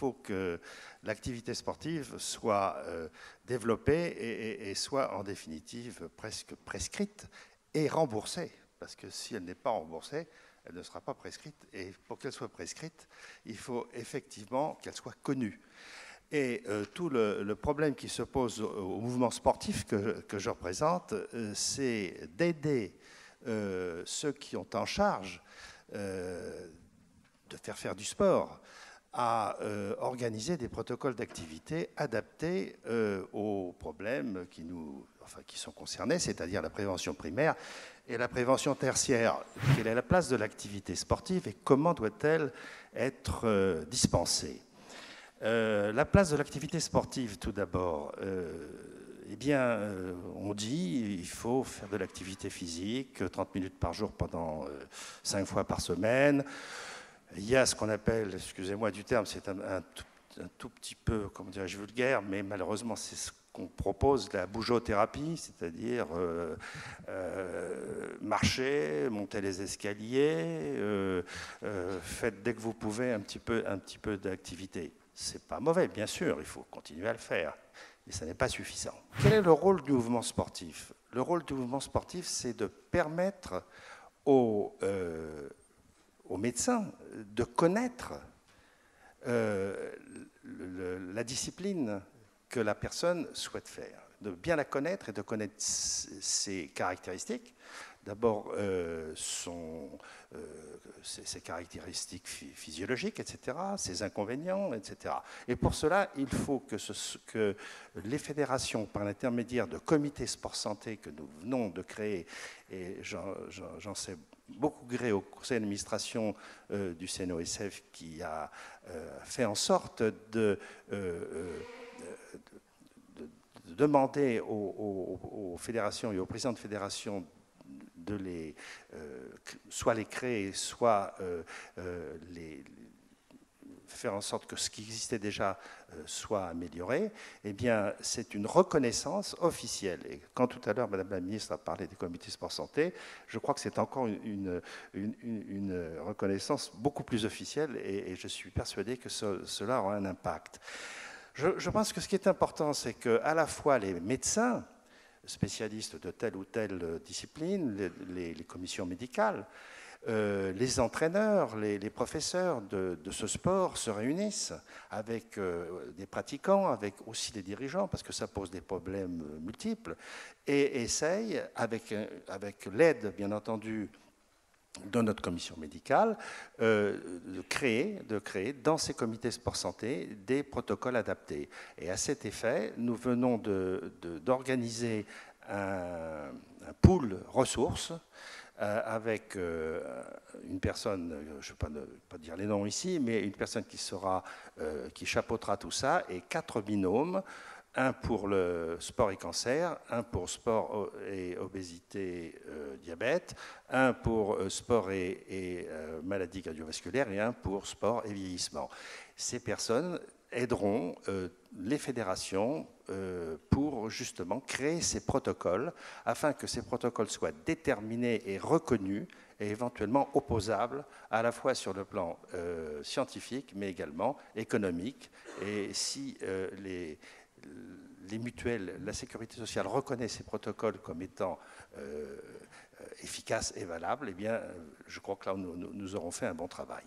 faut que l'activité sportive soit développée et soit en définitive presque prescrite et remboursée. Parce que si elle n'est pas remboursée, elle ne sera pas prescrite. Et pour qu'elle soit prescrite, il faut effectivement qu'elle soit connue. Et tout le problème qui se pose au mouvement sportif que je représente, c'est d'aider ceux qui ont en charge de faire du sport à organiser des protocoles d'activité adaptés aux problèmes qui sont concernés, c'est-à-dire la prévention primaire et la prévention tertiaire. Quelle est la place de l'activité sportive et comment doit-elle être dispensée? La place de l'activité sportive, tout d'abord. Eh bien, on dit qu'il faut faire de l'activité physique 30 minutes par jour pendant 5 fois par semaine. Il y a ce qu'on appelle, excusez-moi du terme, c'est un tout petit peu, comment dirais-je, vulgaire, mais malheureusement, c'est ce qu'on propose, la bougeothérapie, c'est-à-dire marcher, monter les escaliers, faites dès que vous pouvez un petit peu d'activité. C'est pas mauvais, bien sûr, il faut continuer à le faire, mais ça n'est pas suffisant. Quel est le rôle du mouvement sportif? Le rôle du mouvement sportif, c'est de permettre aux médecins de connaître la discipline que la personne souhaite faire, de bien la connaître et de connaître ses caractéristiques. D'abord, ses caractéristiques physiologiques, etc., ses inconvénients, etc. Et pour cela, il faut que les fédérations, par l'intermédiaire de comités sport santé que nous venons de créer, et j'en sais beaucoup gré au conseil d'administration du CNOSF qui a fait en sorte de demander aux fédérations et aux présidents de fédérations de soit les créer, soit faire en sorte que ce qui existait déjà soit amélioré, eh bien, c'est une reconnaissance officielle. Et quand tout à l'heure, Madame la Ministre a parlé des comités sport santé, je crois que c'est encore une reconnaissance beaucoup plus officielle et je suis persuadé que cela aura un impact. Je pense que ce qui est important, c'est qu'à la fois les médecins, spécialistes de telle ou telle discipline, les commissions médicales, les entraîneurs, les professeurs de ce sport se réunissent avec des pratiquants, avec aussi des dirigeants, parce que ça pose des problèmes multiples, et essayent, avec l'aide, bien entendu, de notre commission médicale, de créer dans ces comités sport santé des protocoles adaptés. Et à cet effet, nous venons d'organiser un pool ressources avec une personne, je ne vais pas dire les noms ici, mais une personne qui chapeautera tout ça, et 4 binômes, un pour le sport et cancer, un pour sport et obésité, diabète, un pour sport et maladies cardiovasculaires et un pour sport et vieillissement. Ces personnes aideront les fédérations pour justement créer ces protocoles afin que ces protocoles soient déterminés et reconnus et éventuellement opposables à la fois sur le plan scientifique mais également économique. Et si les mutuelles, la sécurité sociale reconnaît ces protocoles comme étant efficaces et valables, eh bien, je crois que là, nous aurons fait un bon travail.